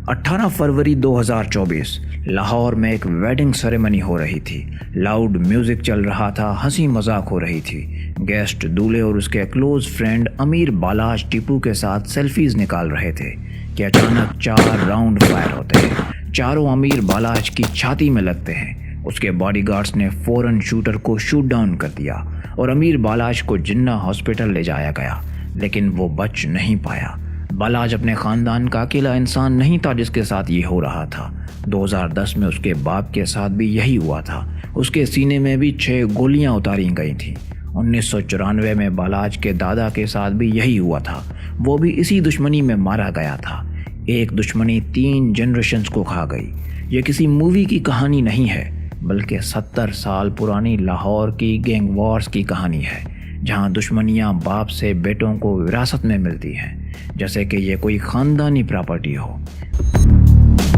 18 फरवरी 2024 लाहौर में एक wedding ceremony हो रही थी। लाउड म्यूजिक चल रहा था, हंसी मजाक हो रही थी। गेस्ट दूल्हे और उसके क्लोज फ्रेंड अमीर बालाज टीपू के साथ सेल्फीज निकाल रहे थे कि अचानक 4 राउंड फायर होते हैं। चारों अमीर बालाज की छाती में लगते हैं। उसके बॉडीगार्ड्स ने फौरन शूटर को शूट डाउन कर दिया और अमीर बालाज को जिन्ना हॉस्पिटल ले जाया गया, लेकिन वो बच नहीं पाया। बालाज अपने खानदान का अकेला इंसान नहीं था जिसके साथ ये हो रहा था। 2010 में उसके बाप के साथ भी यही हुआ था। उसके सीने में भी 6 गोलियां उतारी गई थी। 1994 में बालाज के दादा के साथ भी यही हुआ था। वो भी इसी दुश्मनी में मारा गया था। एक दुश्मनी 3 जनरेशन्स को खा गई। ये किसी मूवी की कहानी नहीं है, बल्कि 70 साल पुरानी लाहौर की गैंग वॉर्स की कहानी है, जहां दुश्मनियां बाप से बेटों को विरासत में मिलती हैं, जैसे कि ये कोई खानदानी प्रॉपर्टी हो।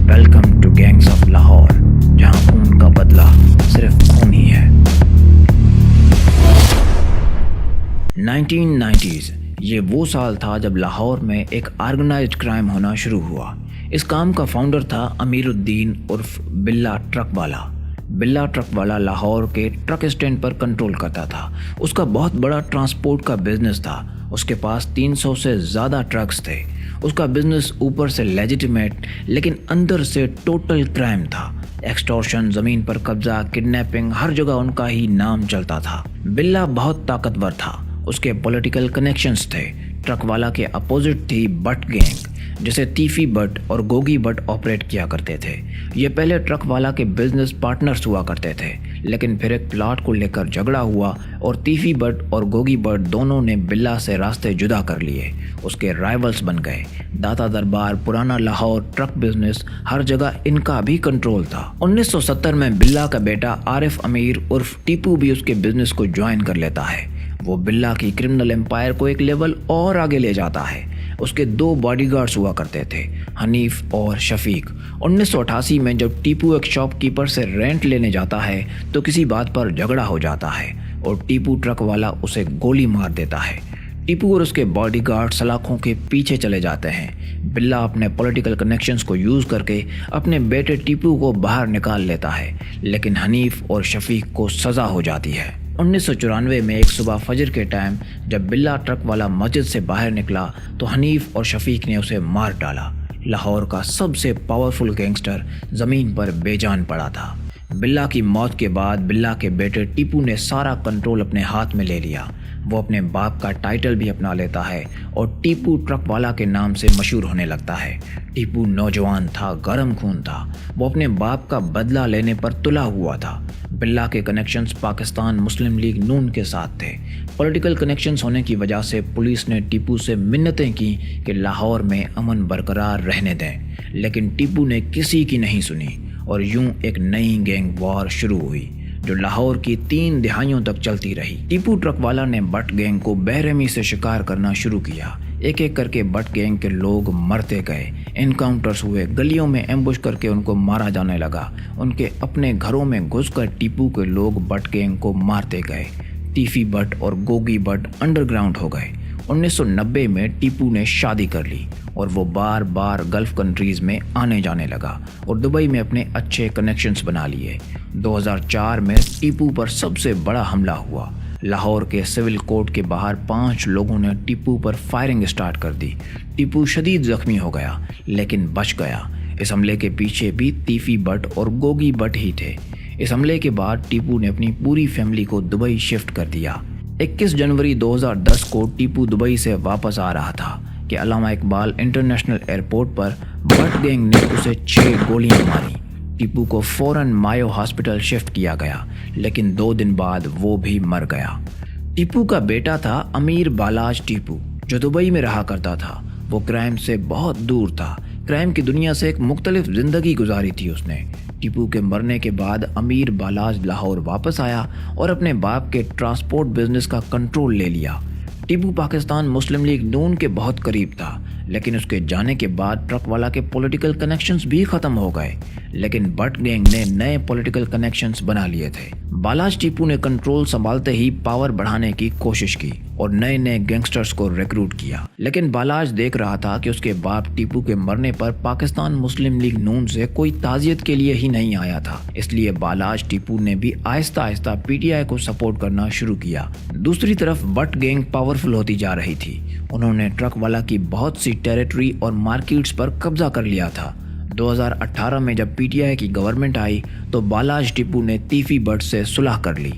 Welcome to gangs of Lahore, जहां खून का बदला सिर्फ खून ही है। 1990s ये वो साल था जब लाहौर में एक ऑर्गेनाइज्ड क्राइम होना शुरू हुआ। इस काम का फाउंडर था अमीरुद्दीन उर्फ बिल्ला ट्रक वाला। बिल्ला ट्रक वाला लाहौर के ट्रक स्टैंड पर कंट्रोल करता था। उसका बहुत बड़ा ट्रांसपोर्ट का बिजनेस था। उसके पास 300 से ज़्यादा ट्रक्स थे। उसका बिजनेस ऊपर से लेजिटिमेट, लेकिन अंदर से टोटल क्राइम था। एक्सटॉर्शन, ज़मीन पर कब्जा, किडनैपिंग, हर जगह उनका ही नाम चलता था। बिल्ला बहुत ताकतवर था। उसके पॉलिटिकल कनेक्शंस थे। ट्रक वाला के अपोजिट थी बट गैंग, जिसे तीफी बट और गोगी बट ऑपरेट किया करते थे। ये पहले ट्रक वाला के बिजनेस पार्टनर्स हुआ करते थे, लेकिन फिर एक प्लॉट को लेकर झगड़ा हुआ और तीफी बट और गोगी बट दोनों ने बिल्ला से रास्ते जुदा कर लिए। उसके राइवल्स बन गए। दाता दरबार, पुराना लाहौर, ट्रक बिजनेस, हर जगह इनका भी कंट्रोल था। 1970 में बिल्ला का बेटा आरिफ अमीर उर्फ टीपू भी उसके बिजनेस को ज्वाइन कर लेता है। वो बिल्ला की क्रिमिनल एम्पायर को एक लेवल और आगे ले जाता है। उसके 2 बॉडीगार्ड्स हुआ करते थे, हनीफ और शफीक। 1988 में जब टीपू एक शॉपकीपर से रेंट लेने जाता है तो किसी बात पर झगड़ा हो जाता है और टीपू ट्रक वाला उसे गोली मार देता है। टीपू और उसके बॉडीगार्ड सलाखों के पीछे चले जाते हैं। बिल्ला अपने पॉलिटिकल कनेक्शंस को यूज़ करके अपने बेटे टीपू को बाहर निकाल लेता है, लेकिन हनीफ और शफीक को सज़ा हो जाती है। 1994 में एक सुबह फजर के टाइम जब बिल्ला ट्रक वाला मस्जिद से बाहर निकला तो हनीफ और शफीक ने उसे मार डाला। लाहौर का सबसे पावरफुल गैंगस्टर ज़मीन पर बेजान पड़ा था। बिल्ला की मौत के बाद बिल्ला के बेटे टीपू ने सारा कंट्रोल अपने हाथ में ले लिया। वो अपने बाप का टाइटल भी अपना लेता है और टीपू ट्रक वाला के नाम से मशहूर होने लगता है। टीपू नौजवान था, गर्म खून था। वो अपने बाप का बदला लेने पर तुला हुआ था। बिल्ला के कनेक्शंस पाकिस्तान मुस्लिम लीग नून के साथ थे। पॉलिटिकल कनेक्शंस होने की वजह से पुलिस ने टीपू से मिन्नतें की कि लाहौर में अमन बरकरार रहने दें, लेकिन टीपू ने किसी की नहीं सुनी और यूं एक नई गैंग वॉर शुरू हुई जो लाहौर की 3 दिहाइयों तक चलती रही। टीपू ट्रक वाला ने बट गैंग को बेरहमी से शिकार करना शुरू किया। एक एक करके बट गैंग के लोग मरते गए। एनकाउंटर्स हुए, गलियों में एम्बुश करके उनको मारा जाने लगा। उनके अपने घरों में घुसकर टीपू के लोग बट गैंग को मारते गए। तीफी बट और गोगी बट अंडरग्राउंड हो गए। 1990 में टीपू ने शादी कर ली और वो बार बार गल्फ कंट्रीज में आने जाने लगा और दुबई में अपने अच्छे कनेक्शंस बना लिए। 2004 में टीपू पर सबसे बड़ा हमला हुआ। लाहौर के सिविल कोर्ट के बाहर 5 लोगों ने टीपू पर फायरिंग स्टार्ट कर दी। टीपू शदीद जख्मी हो गया, लेकिन बच गया। इस हमले के पीछे भी तीफी बट और गोगी बट ही थे। इस हमले के बाद टीपू ने अपनी पूरी फैमिली को दुबई शिफ्ट कर दिया। 21 जनवरी 2010 को टीपू दुबई से वापस आ रहा था कि अल्लामा इकबाल इंटरनेशनल एयरपोर्ट पर बट गैंग ने उसे 6 गोलियां मारी। टीपू को फौरन मायो हॉस्पिटल शिफ्ट किया गया, लेकिन 2 दिन बाद वो भी मर गया। टीपू का बेटा था अमीर बालाज टीपू, जो दुबई में रहा करता था। वो क्राइम से बहुत दूर था। क्राइम की दुनिया से एक मुख्तलिफ जिंदगी गुजारी थी उसने। टीपू के मरने के बाद अमीर बालाज लाहौर वापस आया और अपने बाप के ट्रांसपोर्ट बिजनेस का कंट्रोल ले लिया। टीपू पाकिस्तान मुस्लिम लीग नून के बहुत करीब था, लेकिन उसके जाने के बाद ट्रक वाला के पॉलिटिकल कनेक्शंस भी खत्म हो गए। लेकिन बट गैंग ने नए पॉलिटिकल कनेक्शंस बना लिए थे। बालाज टीपू ने कंट्रोल संभालते ही पावर बढ़ाने की कोशिश की। और नए नए गैंगस्टर्स को रिक्रूट किया। लेकिन बालाज देख रहा था कि उसके बाप टीपू के मरने पर पाकिस्तान मुस्लिम लीग नून से कोई ताजियत के लिए ही नहीं आया था, इसलिए बालाज टीपू ने भी आहिस्ता आहिस्ता पीटीआई को सपोर्ट करना शुरू किया। दूसरी तरफ बट गैंग पावरफुल होती जा रही थी। उन्होंने ट्रक वाला की बहुत सी टेरिटरी और मार्केट्स पर कब्जा कर लिया था। 2018 में जब पीटीआई की गवर्नमेंट आई तो बालाज टीपू ने तीफी बट से सुलह कर ली,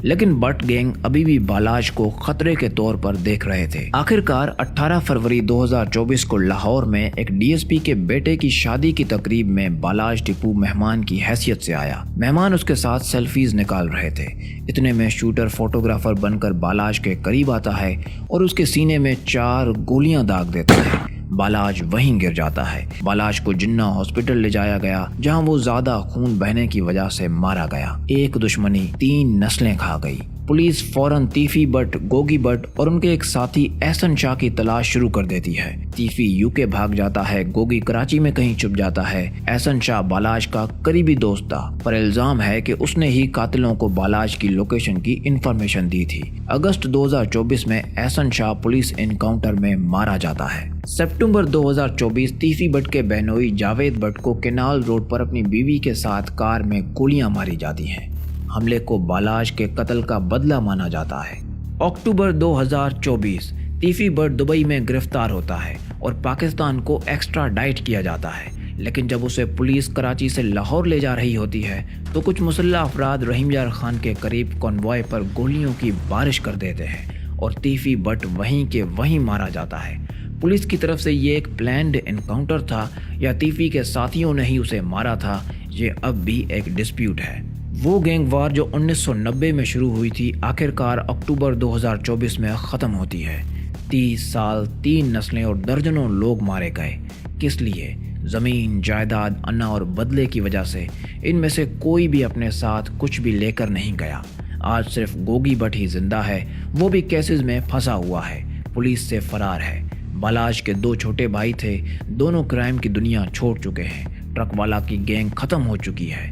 लेकिन बट गैंग अभी भी बालाज को खतरे के तौर पर देख रहे थे। आखिरकार 18 फरवरी 2024 को लाहौर में एक डीएसपी के बेटे की शादी की तकरीब में बालाज टीपू मेहमान की हैसियत से आया। मेहमान उसके साथ सेल्फीज निकाल रहे थे। इतने में शूटर फोटोग्राफर बनकर बालाज के करीब आता है और उसके सीने में 4 गोलियां दाग देता है। बालाज वहीं गिर जाता है। बालाज को जिन्ना हॉस्पिटल ले जाया गया, जहां वो ज्यादा खून बहने की वजह से मारा गया। एक दुश्मनी 3 नस्लें खा गई। पुलिस फौरन तीफी बट, गोगी बट और उनके एक साथी एहसन शाह की तलाश शुरू कर देती है। तीफी यूके भाग जाता है, गोगी कराची में कहीं छुप जाता है। एहसन शाह बालाज का करीबी दोस्त था, पर इल्जाम है कि उसने ही कातिलों को बालाज की लोकेशन की इंफॉर्मेशन दी थी। अगस्त 2024 में एहसन शाह पुलिस एनकाउंटर में मारा जाता है। सितंबर 2024 तीफी बट के बहनोई जावेद बट को केनाल रोड पर अपनी बीवी के साथ कार में गोलियां मारी जाती हैं। हमले को बालाज के कत्ल का बदला माना जाता है। अक्टूबर 2024 तीफी बट दुबई में गिरफ्तार होता है और पाकिस्तान को एक्स्ट्राडाइट किया जाता है। लेकिन जब उसे पुलिस कराची से लाहौर ले जा रही होती है तो कुछ मुसल्लह अफराद रहीम यार खान के करीब कॉन्वॉय पर गोलियों की बारिश कर देते हैं और तीफी बट वहीं के वहीं मारा जाता है। पुलिस की तरफ से ये एक प्लान्ड एनकाउंटर था या तीफी के साथियों ने ही उसे मारा था, ये अब भी एक डिस्प्यूट है। वो गैंग वार जो 1990 में शुरू हुई थी आखिरकार अक्टूबर 2024 में ख़त्म होती है। 30 साल, 3 नस्लें और दर्जनों लोग मारे गए। किस लिए? ज़मीन, जायदाद, अन्ना और बदले की वजह से। इनमें से कोई भी अपने साथ कुछ भी लेकर नहीं गया। आज सिर्फ गोगी बट ही जिंदा है, वो भी केसेस में फंसा हुआ है, पुलिस से फरार है। बालाज के 2 छोटे भाई थे, दोनों क्राइम की दुनिया छोड़ चुके हैं। ट्रक वाला की गैंग खत्म हो चुकी है।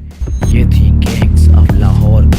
ये थी गैंग्स ऑफ लाहौर।